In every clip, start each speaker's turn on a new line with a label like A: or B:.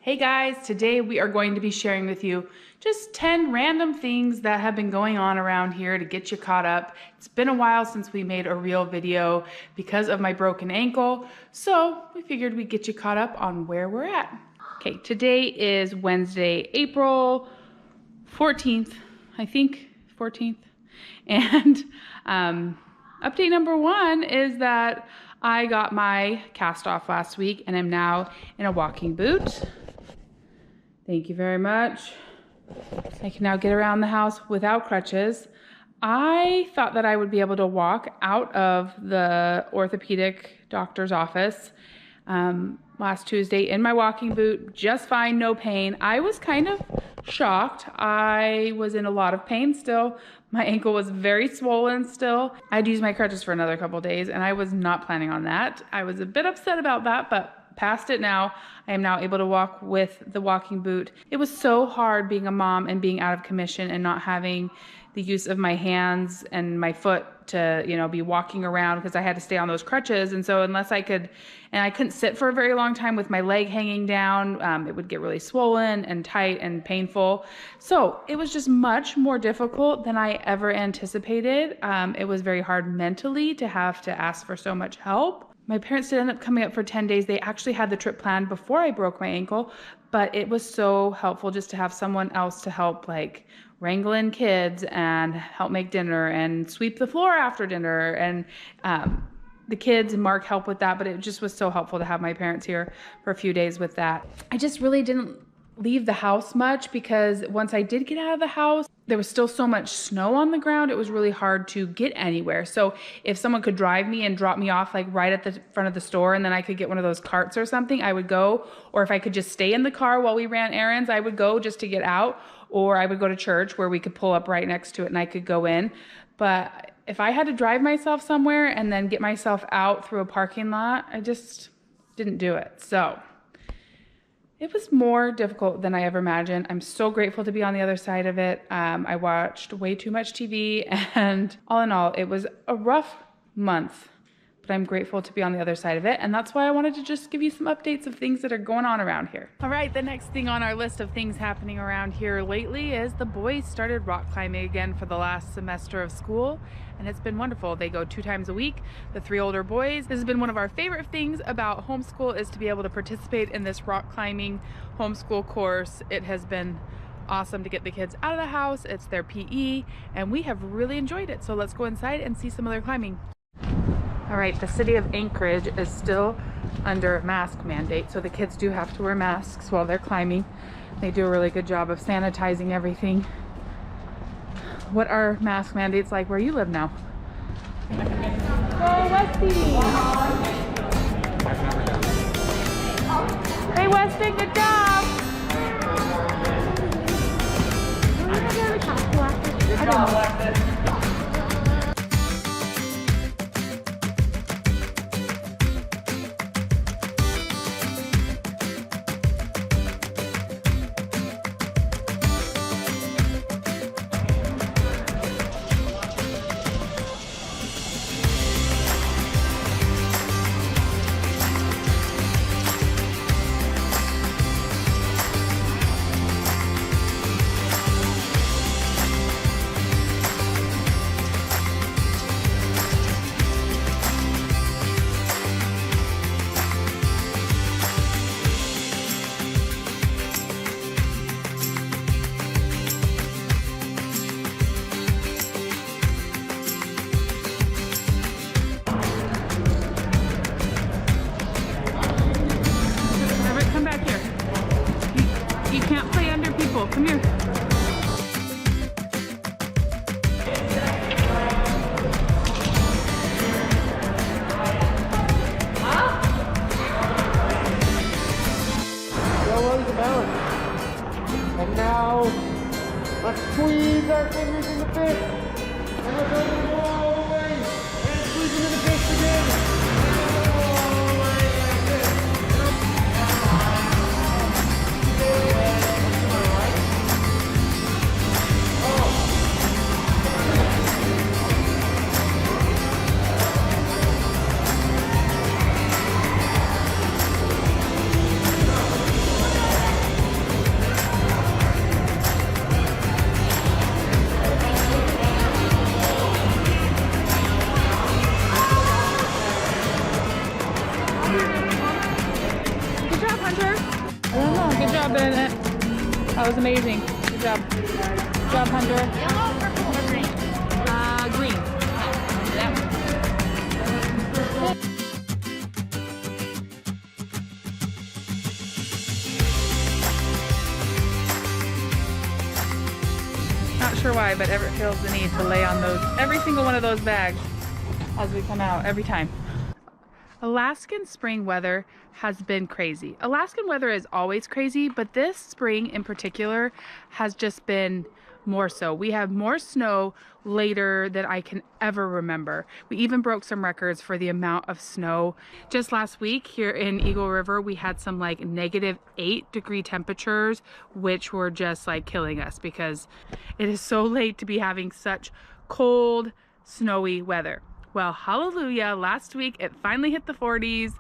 A: Hey guys, today we are going to be sharing with you just 10 random things that have been going on around here to get you caught up. It's been a while since we made a real video because of my broken ankle, so we figured we'd get you caught up on where we're at. Okay, today is Wednesday, April 14th, I think, 14th. And update number one is that I got my cast off last week and I'm now in a walking boot. Thank you very much. I can now get around the house without crutches. I thought that I would be able to walk out of the orthopedic doctor's office last Tuesday in my walking boot, just fine, no pain. I was kind of shocked. I was in a lot of pain still. My ankle was very swollen still. I'd use my crutches for another couple days and I was not planning on that. I was a bit upset about that, but past it now. I am now able to walk with the walking boot. It was so hard being a mom and being out of commission and not having the use of my hands and my foot to, be walking around because I had to stay on those crutches. And so unless I could, and I couldn't sit for a very long time with my leg hanging down, it would get really swollen and tight and painful. So it was just much more difficult than I ever anticipated. It was very hard mentally to have to ask for so much help. My parents did end up coming up for 10 days. They actually had the trip planned before I broke my ankle, but it was so helpful just to have someone else to help, like wrangle in kids and help make dinner and sweep the floor after dinner. And the kids and Mark helped with that, but it just was so helpful to have my parents here for a few days with that. I just really didn't leave the house much because once I did get out of the house, there was still so much snow on the ground. It was really hard to get anywhere. So if someone could drive me and drop me off like right at the front of the store and then I could get one of those carts or something, I would go. Or if I could just stay in the car while we ran errands, I would go just to get out. Or I would go to church where we could pull up right next to it and I could go in. But if I had to drive myself somewhere and then get myself out through a parking lot, I just didn't do it. So it was more difficult than I ever imagined. I'm so grateful to be on the other side of it. I watched way too much TV and all in all, it was a rough month, but I'm grateful to be on the other side of it. And that's why I wanted to just give you some updates of things that are going on around here. All right, the next thing on our list of things happening around here lately is the boys started rock climbing again for the last semester of school. And it's been wonderful. They go 2 times a week, the 3 older boys. This has been one of our favorite things about homeschool is to be able to participate in this rock climbing homeschool course. It has been awesome to get the kids out of the house. It's their PE and we have really enjoyed it. So let's go inside and see some of their climbing. All right, the city of Anchorage is still under mask mandate. So the kids do have to wear masks while they're climbing. They do a really good job of sanitizing everything. What are mask mandates like where you live now? Go Westy! Hey Westy, good job! Good job, Westy. Come here.
B: And now, let's squeeze our fingers in the fist. And we're going to go all the way. And squeeze them in the fist again. All the way like this.
A: I don't know. Good job, Bennett. That was amazing. Good job. Good job, Hunter.
C: Yellow, purple, or green?
A: Green. That one. Not sure why, but Everett feels the need to lay on those, every single one of those bags as we come out every time. Alaskan spring weather has been crazy. Alaskan weather is always crazy, but this spring in particular has just been more so. We have more snow later than I can ever remember. We even broke some records for the amount of snow. Just last week here in Eagle River, we had some like -8-degree temperatures, which were just like killing us because it is so late to be having such cold, snowy weather. Well, hallelujah, last week it finally hit the 40s.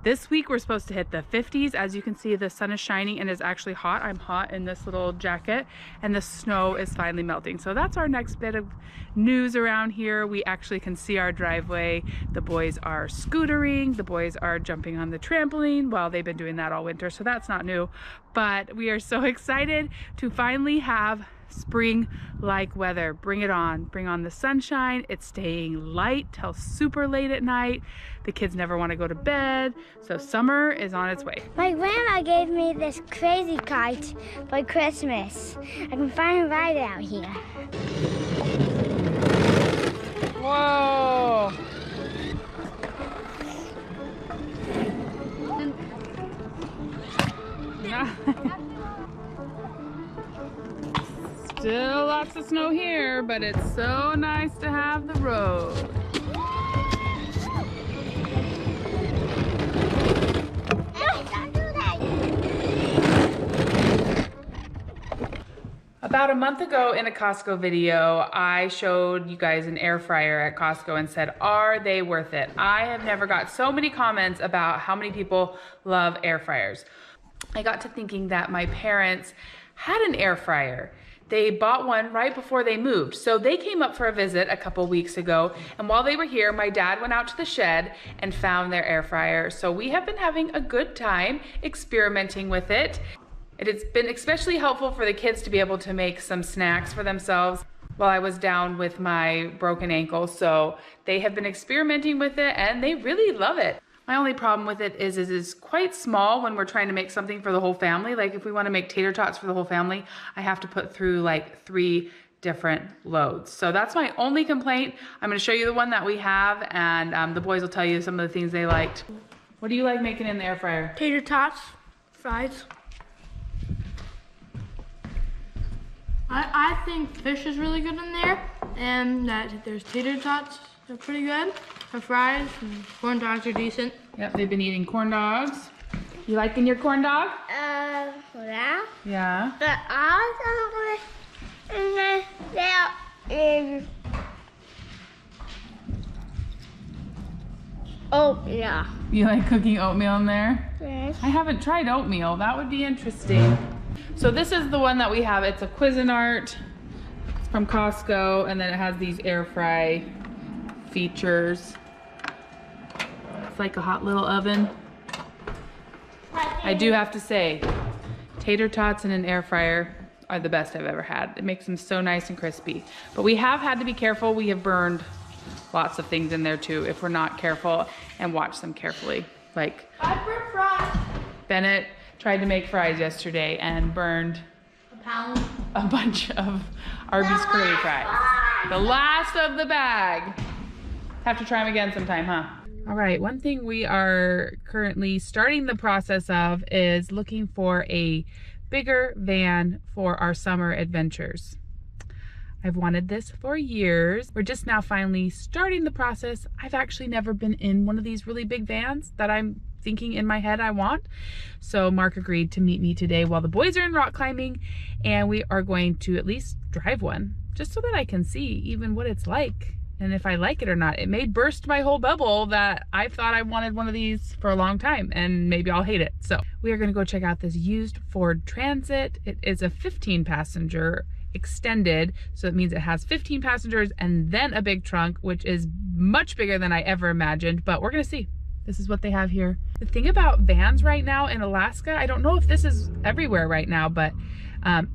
A: This week we're supposed to hit the 50s. As you can see, the sun is shining and it's actually hot. I'm hot in this little jacket and the snow is finally melting. So that's our next bit of news around here. We actually can see our driveway. The boys are scootering. The boys are jumping on the trampoline. Well, they've been doing that all winter, so that's not new. But we are so excited to finally have spring-like weather. Bring it on. Bring on the sunshine. It's staying light till super late at night. The kids never want to go to bed, so summer is on its way.
C: My grandma gave me this crazy kite for Christmas. I can finally ride it out here.
A: Whoa! Still lots of snow here, but it's so nice to have the road.
C: Hey, don't do that!
A: About a month ago in a Costco video, I showed you guys an air fryer at Costco and said, are they worth it? I have never got so many comments about how many people love air fryers. I got to thinking that my parents had an air fryer. They bought one right before they moved. So they came up for a visit a couple weeks ago. And while they were here, my dad went out to the shed and found their air fryer. So we have been having a good time experimenting with it. It has been especially helpful for the kids to be able to make some snacks for themselves while I was down with my broken ankle. So they have been experimenting with it and they really love it. My only problem with it is it's quite small when we're trying to make something for the whole family. Like if we want to make tater tots for the whole family, I have to put through like 3 different loads. So that's my only complaint. I'm going to show you the one that we have, and the boys will tell you some of the things they liked. What do you like making in the air fryer?
D: Tater tots, fries. I think fish is really good in there, and that there's tater tots, they're pretty good. The fries and corn dogs are decent.
A: Yep, they've been eating corn dogs. You liking your corn dog?
C: Yeah.
A: Yeah.
C: But also, there is oatmeal.
A: You like cooking oatmeal in there?
C: Yes.
A: I haven't tried oatmeal. That would be interesting. So this is the one that we have. It's a Cuisinart. It's from Costco, and then it has these air fry features. It's like a hot little oven. I do have to say, tater tots in an air fryer are the best I've ever had. It makes them so nice and crispy. But we have had to be careful. We have burned lots of things in there too if we're not careful and watch them carefully. Like
D: I burnt fries.
A: Bennett tried to make fries yesterday and burned a bunch of Arby's curly fries. The last of the bag. Have to try them again sometime, huh? All right, one thing we are currently starting the process of is looking for a bigger van for our summer adventures. I've wanted this for years. We're just now finally starting the process. I've actually never been in one of these really big vans that I'm thinking in my head I want. So Mark agreed to meet me today while the boys are in rock climbing, and we are going to at least drive one just so that I can see even what it's like and if I like it or not. It may burst my whole bubble that I thought I wanted one of these for a long time, and maybe I'll hate it. So we are gonna go check out this used Ford Transit. It is a 15-passenger extended, so it means it has 15 passengers and then a big trunk, which is much bigger than I ever imagined, but we're gonna see. This is what they have here. The thing about vans right now in Alaska, I don't know if this is everywhere right now, but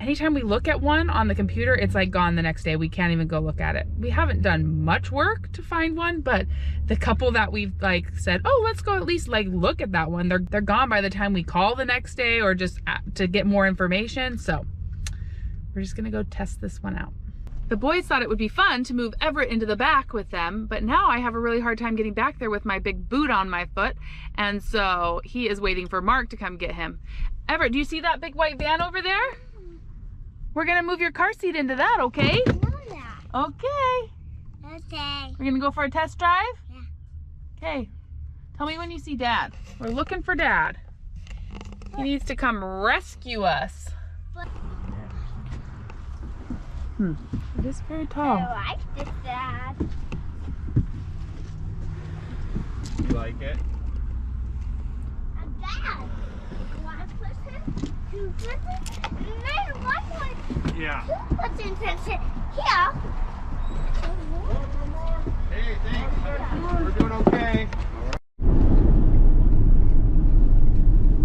A: anytime we look at one on the computer, it's like gone the next day. We can't even go look at it. We haven't done much work to find one, but the couple that we've like said, oh, let's go at least like look at that one, they're gone by the time we call the next day or just to get more information. So we're just gonna go test this one out. The boys thought it would be fun to move Everett into the back with them, but now I have a really hard time getting back there with my big boot on my foot, and so he is waiting for Mark to come get him. Everett, do you see that big white van over there? We're gonna move your car seat into that, okay?
C: I know that.
A: Okay.
C: Okay.
A: We're gonna go for a test drive?
C: Yeah.
A: Okay. Tell me when you see Dad. We're looking for Dad. He needs to come rescue us. It is very tall.
C: I like this, Dad.
B: You like it?
C: Dad, one person, two person, and then one person,
B: Yeah.
C: two person sits here.
B: Hey, thanks. We're doing okay.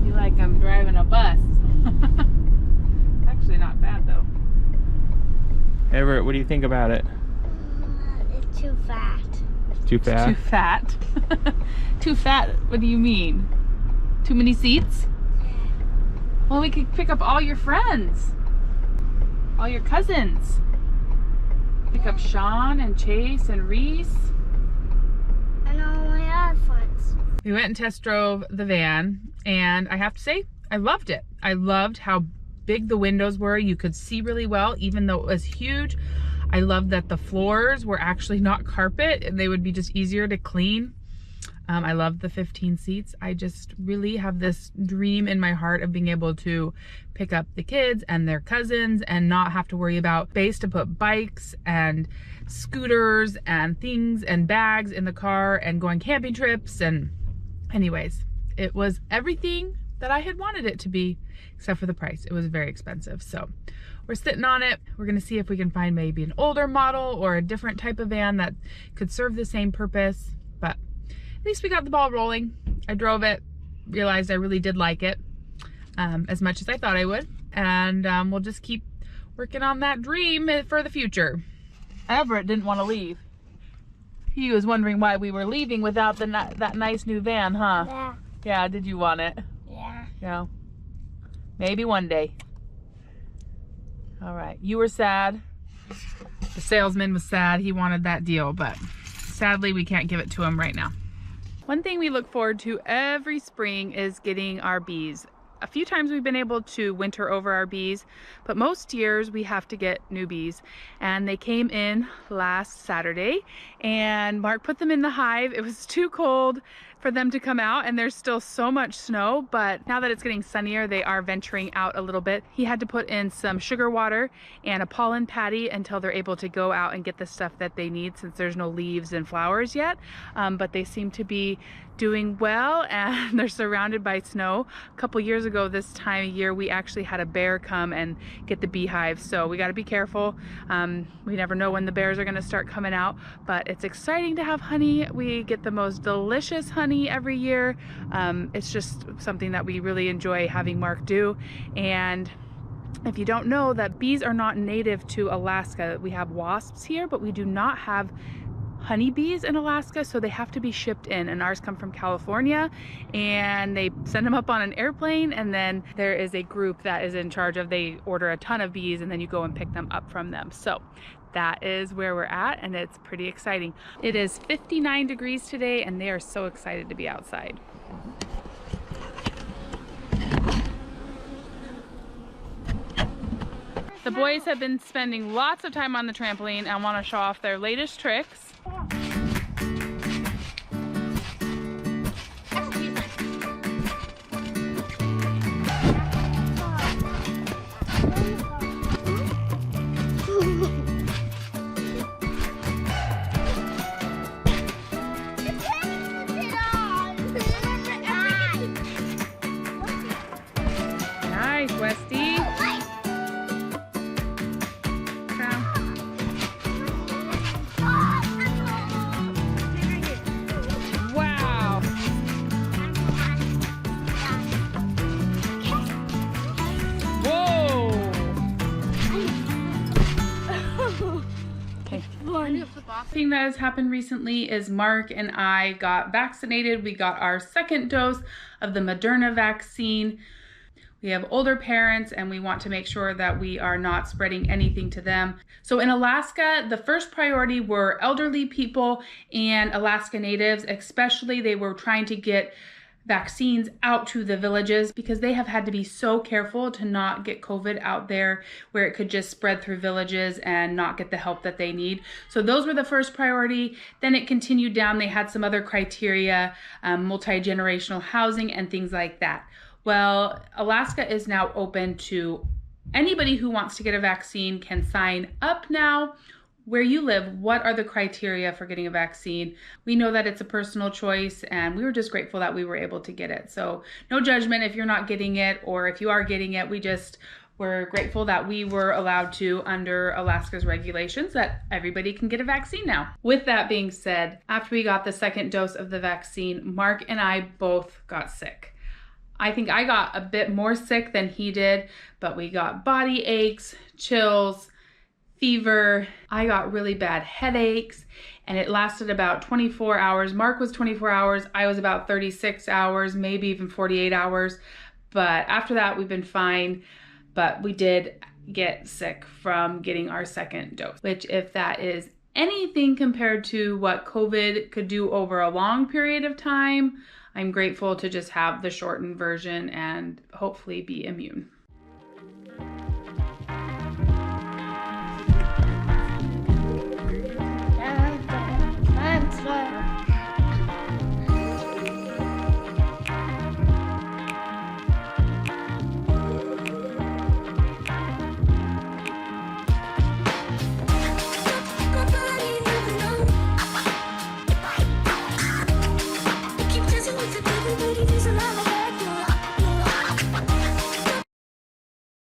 A: You like I'm driving a bus. Actually not bad though.
B: Everett, what do you think about it?
C: It's too fat.
B: Too fast?
A: Too fat. Too fat, what do you mean? Too many seats? Well, we could pick up all your friends. All your cousins. Pick up Sean and Chase and Reese.
C: And all my other friends.
A: We went and test drove the van, and I have to say, I loved it. I loved how big the windows were. You could see really well, even though it was huge. I loved that the floors were actually not carpet, and they would be just easier to clean. I love the 15 seats. I just really have this dream in my heart of being able to pick up the kids and their cousins and not have to worry about space to put bikes and scooters and things and bags in the car and going camping trips. And anyways, it was everything that I had wanted it to be, except for the price. It was very expensive. So we're sitting on it. We're gonna see if we can find maybe an older model or a different type of van that could serve the same purpose. But at least we got the ball rolling. I drove it, realized I really did like it as much as I thought I would. And we'll just keep working on that dream for the future. Everett didn't want to leave. He was wondering why we were leaving without that nice new van, huh?
C: Yeah.
A: Yeah, did you want it?
C: Yeah.
A: Yeah. Maybe one day. All right, you were sad. The salesman was sad. He wanted that deal, but sadly we can't give it to him right now. One thing we look forward to every spring is getting our bees. A few times we've been able to winter over our bees, but most years we have to get new bees. And they came in last Saturday, and Mark put them in the hive. It was too cold for them to come out, and there's still so much snow, but now that it's getting sunnier, they are venturing out a little bit. He had to put in some sugar water and a pollen patty until they're able to go out and get the stuff that they need, since there's no leaves and flowers yet. But they seem to be doing well, and they're surrounded by snow. A couple years ago this time of year, we actually had a bear come and get the beehive, so we got to be careful. We never know when the bears are going to start coming out, but it's exciting to have honey. We get the most delicious honey every year. It's just something that we really enjoy having Mark do. And if you don't know, that bees are not native to Alaska. We have wasps here, but we do not have honeybees in Alaska, so they have to be shipped in, and ours come from California, and they send them up on an airplane, and then there is a group that is in charge of, they order a ton of bees, and then you go and pick them up from them. So that is where we're at, and it's pretty exciting. It is 59 degrees today, and they are so excited to be outside. The boys have been spending lots of time on the trampoline and want to show off their latest tricks. Nice, Westy. Wow. thing that has happened recently is Mark and I got vaccinated. We got our second dose of the Moderna vaccine. We have older parents and we want to make sure that we are not spreading anything to them. So in Alaska, the first priority were elderly people and Alaska Natives, especially. They were trying to get vaccines out to the villages because they have had to be so careful to not get COVID out there where it could just spread through villages and not get the help that they need. So those were the first priority. Then it continued down. They had some other criteria, multi-generational housing and things like that. Well, Alaska is now open to anybody who wants to get a vaccine can sign up now. Where you live, what are the criteria for getting a vaccine? We know that it's a personal choice and we were just grateful that we were able to get it. So no judgment if you're not getting it or if you are getting it. We're grateful that we were allowed to, under Alaska's regulations, that everybody can get a vaccine now. With that being said, after we got the second dose of the vaccine, Mark and I both got sick. I think I got a bit more sick than he did, but we got body aches, chills, fever. I got really bad headaches and it lasted about 24 hours. Mark was 24 hours. I was about 36 hours, maybe even 48 hours. But after that, we've been fine. But we did get sick from getting our second dose, which if that is anything compared to what COVID could do over a long period of time, I'm grateful to just have the shortened version and hopefully be immune.